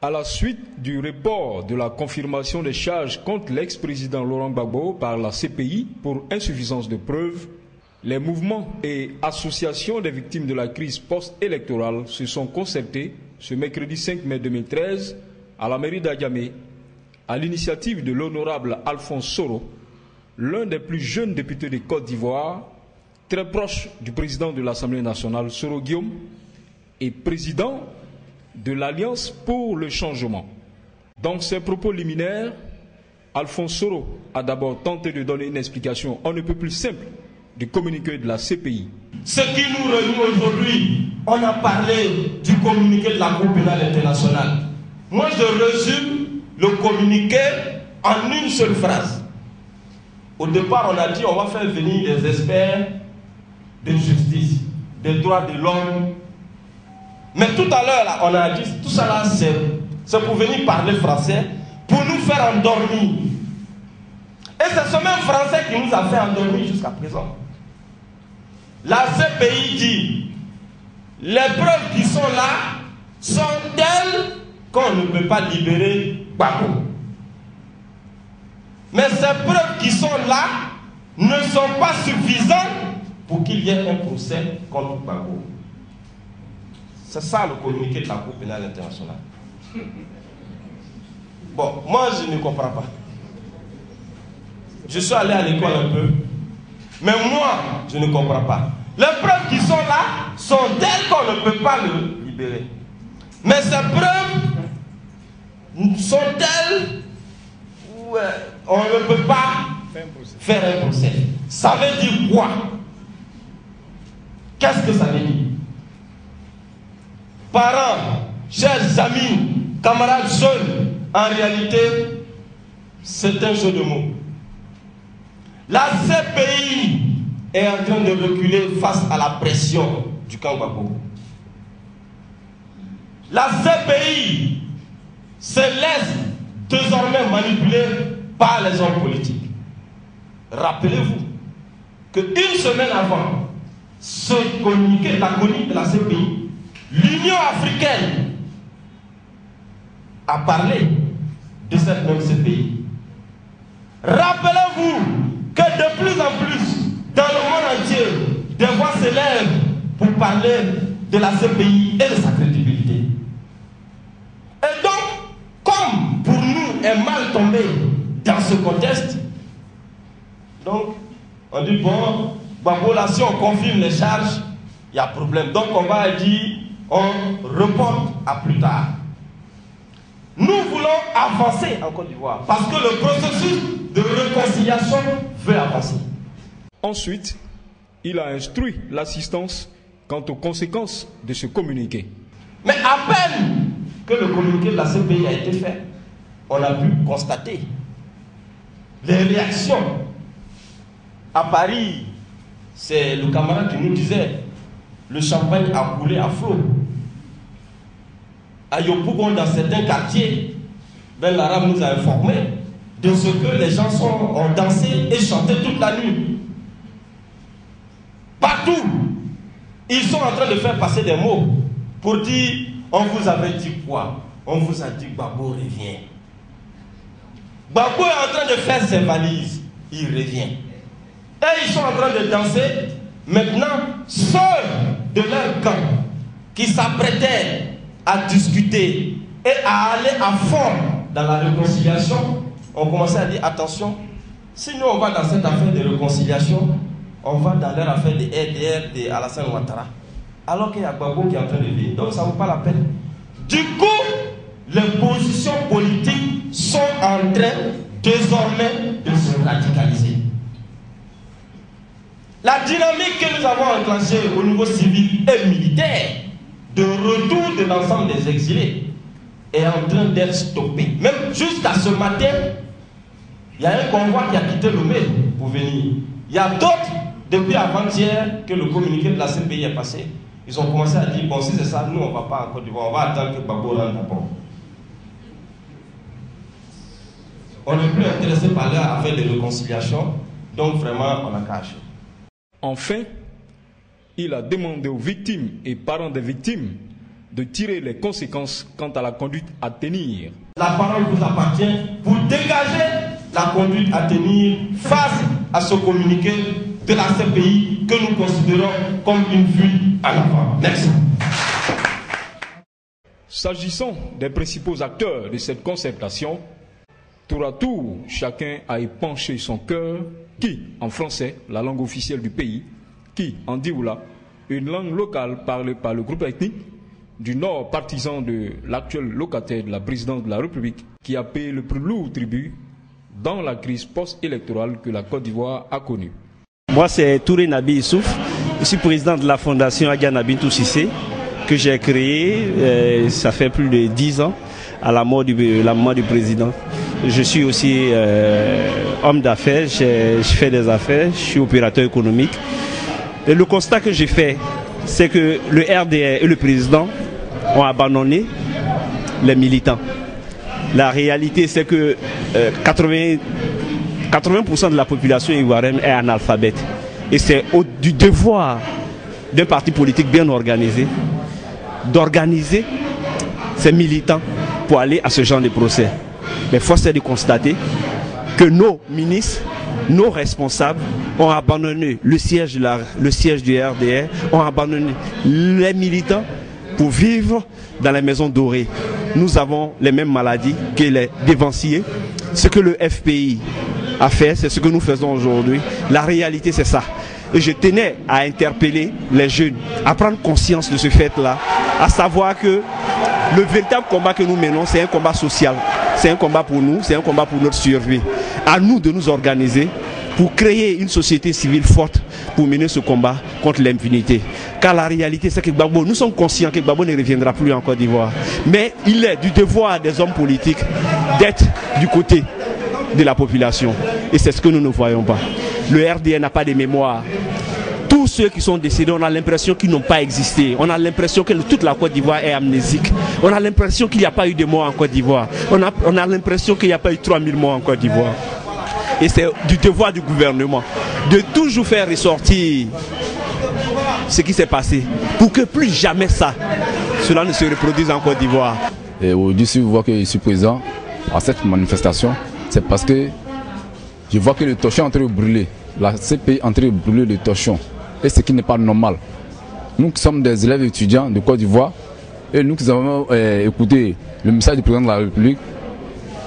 À la suite du report de la confirmation des charges contre l'ex-président Laurent Gbagbo par la CPI pour insuffisance de preuves, les mouvements et associations des victimes de la crise post-électorale se sont concertés ce mercredi 5 mai 2013 à la mairie d'Adjamé, à l'initiative de l'honorable Alphonse Soro, l'un des plus jeunes députés de Côte d'Ivoire, très proche du président de l'Assemblée nationale, Soro Guillaume, et président de l'Alliance pour le changement. Dans ses propos liminaires, Alphonse Soro a d'abord tenté de donner une explication on ne peut plus simple du communiqué de la CPI. Ce qui nous réunit aujourd'hui, on a parlé du communiqué de la Cour pénale internationale. Moi, je résume le communiqué en une seule phrase. Au départ, on a dit on va faire venir des experts de justice, des droits de l'homme. Mais tout à l'heure, on a dit tout ça là, c'est pour venir parler français, pour nous faire endormir. Et c'est ce même français qui nous a fait endormir jusqu'à présent. La CPI dit les preuves qui sont là sont telles qu'on ne peut pas libérer Gbagbo. Mais ces preuves qui sont là ne sont pas suffisantes pour qu'il y ait un procès contre Gbagbo. C'est ça le communiqué de la Cour pénale internationale. Bon, moi je ne comprends pas. Je suis allé à l'école un peu, mais moi je ne comprends pas. Les preuves qui sont là sont telles qu'on ne peut pas le libérer. Mais ces preuves sont telles où on ne peut pas faire un procès. Ça veut dire quoi? Qu'est-ce que ça veut dire? Parents, chers amis, camarades jeunes, en réalité, c'est un jeu de mots. La CPI est en train de reculer face à la pression du camp Gbagbo. La CPI se laisse désormais manipuler par les hommes politiques. Rappelez-vous qu'une semaine avant ce communiqué, la chronique de la CPI, l'Union africaine a parlé de cette même CPI. Rappelez-vous que de plus en plus, dans le monde entier, des voix s'élèvent pour parler de la CPI et de sa crédibilité. Et donc, comme pour nous est mal tombé dans ce contexte, donc on dit bon, Gbagbo là, si on confirme les charges, il y a problème. Donc on va dire, on reporte à plus tard. Nous voulons avancer en Côte d'Ivoire parce que le processus de réconciliation veut avancer. Ensuite, il a instruit l'assistance quant aux conséquences de ce communiqué. Mais à peine que le communiqué de la CPI a été fait, on a pu constater les réactions. À Paris, c'est le camarade qui nous disait le champagne a coulé à flot. À Yopougon, dans certains quartiers, Ben l'Arabe nous a informé de ce que les gens ont dansé et chanté toute la nuit. Partout, ils sont en train de faire passer des mots pour dire on vous avait dit quoi? On vous a dit Gbagbo revient. Gbagbo est en train de faire ses valises, il revient. Et ils sont en train de danser. Maintenant, ceux de leur camp qui s'apprêtaient à discuter et à aller à fond dans la réconciliation ont commencé à dire attention, si nous on va dans cette affaire de réconciliation, on va dans leur affaire de RDR de Alassane Ouattara. Alors qu'il y a Gbagbo qui est en train de venir. Donc ça ne vaut pas la peine. Du coup, les positions politiques sont en train désormais de se radicaliser. La dynamique que nous avons enclenchée au niveau civil et militaire de retour de l'ensemble des exilés est en train d'être stoppée. Même jusqu'à ce matin, il y a un convoi qui a quitté Lomé pour venir. Il y a d'autres, depuis avant-hier, que le communiqué de la CPI est passé. Ils ont commencé à dire, bon si c'est ça, nous on ne va pas en Côte d'Ivoire, on va attendre que Gbagbo rentre d'abord. On n'est plus intéressé par leur affaire de réconciliation, donc vraiment on a caché. Enfin, il a demandé aux victimes et parents des victimes de tirer les conséquences quant à la conduite à tenir. La parole vous appartient pour dégager la conduite à tenir face à ce communiqué de la CPI que nous considérons comme une fuite en avant. Merci. S'agissant des principaux acteurs de cette concertation, tour à tour, chacun a épanché son cœur, qui en français, la langue officielle du pays, qui en dioula, une langue locale parlée par le groupe ethnique, du nord partisan de l'actuel locataire de la présidence de la République, qui a payé le plus lourd tribut dans la crise post-électorale que la Côte d'Ivoire a connue. Moi, c'est Touré Nabi Issouf. Je suis président de la fondation Agana Bintou Sissé, que j'ai créée, ça fait plus de 10 ans, à la mort du président. Je suis aussi homme d'affaires, je fais des affaires, je suis opérateur économique. Et le constat que j'ai fait, c'est que le RDR et le président ont abandonné les militants. La réalité, c'est que 80% de la population ivoirienne est analphabète. Et c'est du devoir d'un parti politique bien organisé d'organiser ces militants pour aller à ce genre de procès. Mais force est de constater que nos ministres, nos responsables ont abandonné le siège du RDR, ont abandonné les militants pour vivre dans les maisons dorées. Nous avons les mêmes maladies que les dévanciers. Ce que le FPI a fait, c'est ce que nous faisons aujourd'hui. La réalité, c'est ça. Et je tenais à interpeller les jeunes, à prendre conscience de ce fait-là, à savoir que le véritable combat que nous menons, c'est un combat social. C'est un combat pour nous, c'est un combat pour notre survie. À nous de nous organiser pour créer une société civile forte pour mener ce combat contre l'impunité. Car la réalité, c'est que Gbagbo, nous sommes conscients que Gbagbo ne reviendra plus en Côte d'Ivoire. Mais il est du devoir des hommes politiques d'être du côté de la population. Et c'est ce que nous ne voyons pas. Le RDR n'a pas de mémoire. Tous ceux qui sont décédés, on a l'impression qu'ils n'ont pas existé. On a l'impression que toute la Côte d'Ivoire est amnésique. On a l'impression qu'il n'y a pas eu de morts en Côte d'Ivoire. On a l'impression qu'il n'y a pas eu 3000 morts en Côte d'Ivoire. Et c'est du devoir du gouvernement de toujours faire ressortir ce qui s'est passé pour que plus jamais cela ne se reproduise en Côte d'Ivoire. Et aujourd'hui, si vous voyez que je suis présent à cette manifestation, c'est parce que je vois que le torchon est en train de brûler. La CPI est en train de brûler le torchon. Et ce qui n'est pas normal. Nous qui sommes des élèves étudiants de Côte d'Ivoire, et nous qui avons écouté le message du président de la République,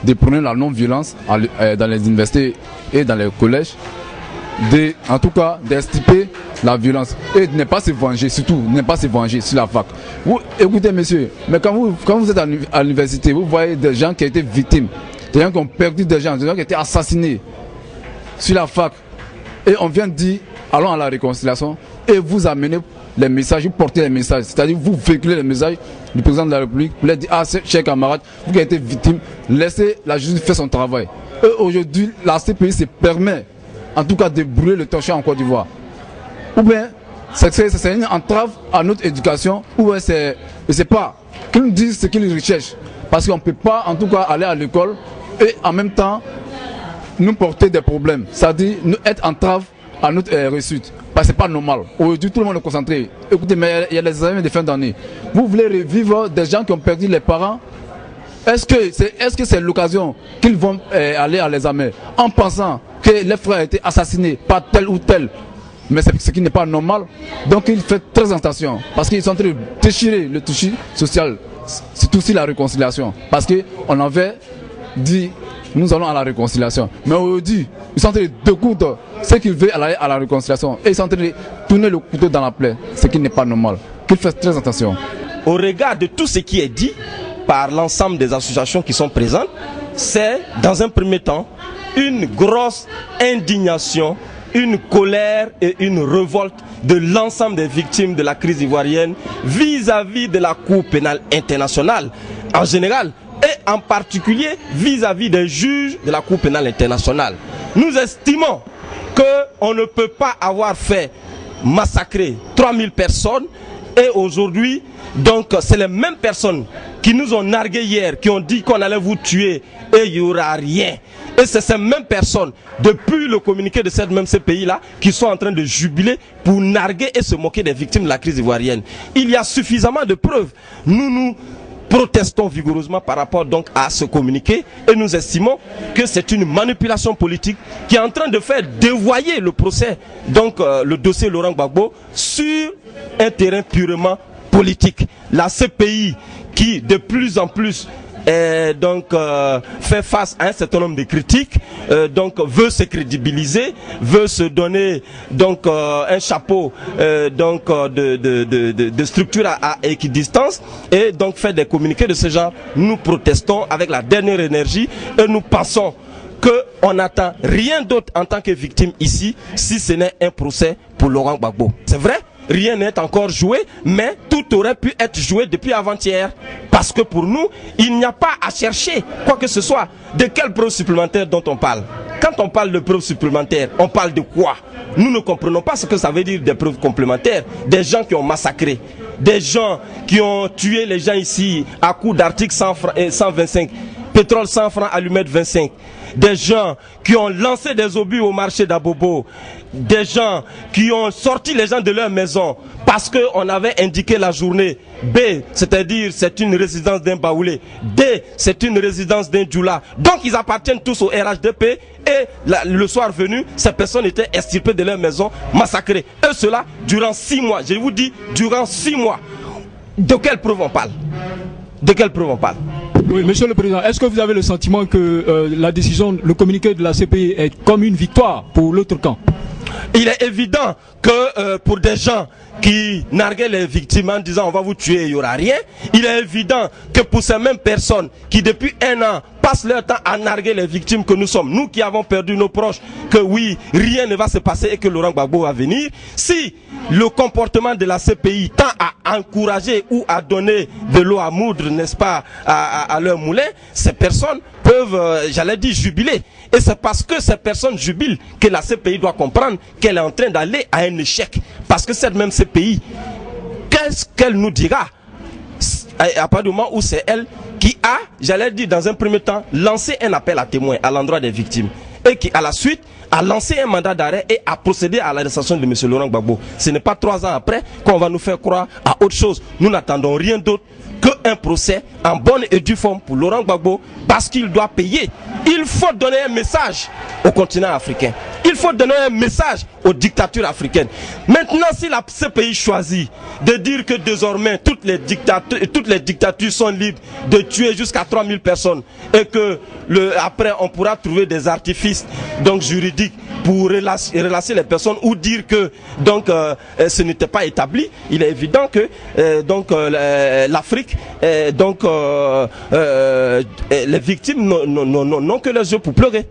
de prôner la non-violence dans les universités et dans les collèges, en tout cas d'estiper la violence et de ne pas se venger, surtout ne pas se venger sur la fac. Vous, écoutez monsieur, mais quand vous êtes à l'université, vous voyez des gens qui ont été victimes, des gens qui ont perdu des gens qui ont été assassinés sur la fac, et on vient dire allons à la réconciliation, et vous amenez les messages, vous portez les messages, c'est-à-dire vous véhiculez les messages du président de la République pour leur dire ah chers camarades, vous qui avez été victimes, laissez la justice faire son travail. Et aujourd'hui, la CPI se permet en tout cas de brûler le torchon en Côte d'Ivoire. Ou bien c'est une entrave à notre éducation, ou bien c'est, je ne sais pas, qu'ils nous disent ce qu'ils recherchent. Parce qu'on ne peut pas en tout cas aller à l'école et en même temps nous porter des problèmes. C'est-à-dire nous être entrave à notre réussite. Parce que ce n'est pas normal. Aujourd'hui, tout le monde est concentré. Écoutez, mais il y a les examens de fin d'année. Vous voulez revivre des gens qui ont perdu les parents? Est-ce que c'est l'occasion qu'ils vont aller à l'examen en pensant que les frères ont été assassinés par tel ou tel? Mais c'est ce qui n'est pas normal. Donc il fait très attention. Parce qu'ils sont en train de déchirer le tissu social. C'est aussi la réconciliation. Parce qu'on avait dit nous allons à la réconciliation. Mais aujourd'hui, ils sont en train de découdre ce qu'ils veulent aller à la réconciliation. Et ils sont en train de tourner le couteau dans la plaie. Ce qui n'est pas normal. Qu'ils fassent très attention. Au regard de tout ce qui est dit par l'ensemble des associations qui sont présentes, c'est dans un premier temps une grosse indignation, une colère et une révolte de l'ensemble des victimes de la crise ivoirienne vis-à-vis de la Cour pénale internationale en général et en particulier vis-à-vis des juges de la Cour pénale internationale. Nous estimons qu'on ne peut pas avoir fait massacrer 3000 personnes et aujourd'hui, donc c'est les mêmes personnes qui nous ont nargués hier, qui ont dit qu'on allait vous tuer et il n'y aura rien. Et c'est ces mêmes personnes, depuis le communiqué de cette même CPI-là, qui sont en train de jubiler pour narguer et se moquer des victimes de la crise ivoirienne. Il y a suffisamment de preuves. Nous protestons vigoureusement par rapport donc à ce communiqué et nous estimons que c'est une manipulation politique qui est en train de faire dévoyer le procès, donc le dossier Laurent Gbagbo, sur un terrain purement politique. La CPI qui de plus en plus fait face à un certain nombre de critiques, donc veut se crédibiliser, veut se donner donc un chapeau de structure à équidistance et donc fait des communiqués de ce genre. Nous protestons avec la dernière énergie et nous pensons qu'on n'attend rien d'autre en tant que victime ici, si ce n'est un procès pour Laurent Gbagbo. C'est vrai, rien n'est encore joué, mais tout aurait pu être joué depuis avant-hier. Parce que pour nous, il n'y a pas à chercher quoi que ce soit. De quelle preuve supplémentaire dont on parle? Quand on parle de preuves supplémentaires, on parle de quoi? Nous ne comprenons pas ce que ça veut dire des preuves complémentaires. Des gens qui ont massacré, des gens qui ont tué les gens ici à coups d'article 125, pétrole 100 francs, allumette 25. Des gens qui ont lancé des obus au marché d'Abobo, des gens qui ont sorti les gens de leur maison parce qu'on avait indiqué la journée. B, c'est-à-dire c'est une résidence d'un Baoulé. D, c'est une résidence d'un Djoula. Donc ils appartiennent tous au RHDP et le soir venu, ces personnes étaient extirpées de leur maison, massacrées. Et cela durant 6 mois. Je vous dis, durant 6 mois. De quelle preuve on parle? De quelle preuve on parle? Oui, Monsieur le Président, est-ce que vous avez le sentiment que la décision, le communiqué de la CPI est comme une victoire pour l'autre camp? Il est évident que pour des gens qui narguaient les victimes en disant on va vous tuer, il n'y aura rien, il est évident que pour ces mêmes personnes qui depuis 1 an passent leur temps à narguer les victimes que nous sommes, nous qui avons perdu nos proches, que oui, rien ne va se passer et que Laurent Gbagbo va venir, si le comportement de la CPI tend à encourager ou à donner de l'eau à moudre, n'est-ce pas, à leur moulin, ces personnes peuvent, j'allais dire, jubiler. Et c'est parce que ces personnes jubilent que la CPI doit comprendre qu'elle est en train d'aller à un échec. Parce que cette même CPI, qu'est-ce qu'elle nous dira à partir du moment où c'est elle qui a, j'allais dire dans un premier temps, lancé un appel à témoins à l'endroit des victimes et qui à la suite a lancé un mandat d'arrêt et a procédé à l'arrestation de M. Laurent Gbagbo. Ce n'est pas 3 ans après qu'on va nous faire croire à autre chose. Nous n'attendons rien d'autre qu'un procès en bonne et due forme pour Laurent Gbagbo parce qu'il doit payer. Il faut donner un message au continent africain. Il faut donner un message aux dictatures africaines. Maintenant, si la CPI choisit de dire que désormais toutes les dictatures sont libres de tuer jusqu'à 3000 personnes et que après on pourra trouver des artifices donc juridiques pour relasser les personnes ou dire que donc ce n'était pas établi, il est évident que l'Afrique les victimes n'ont que les yeux pour pleurer.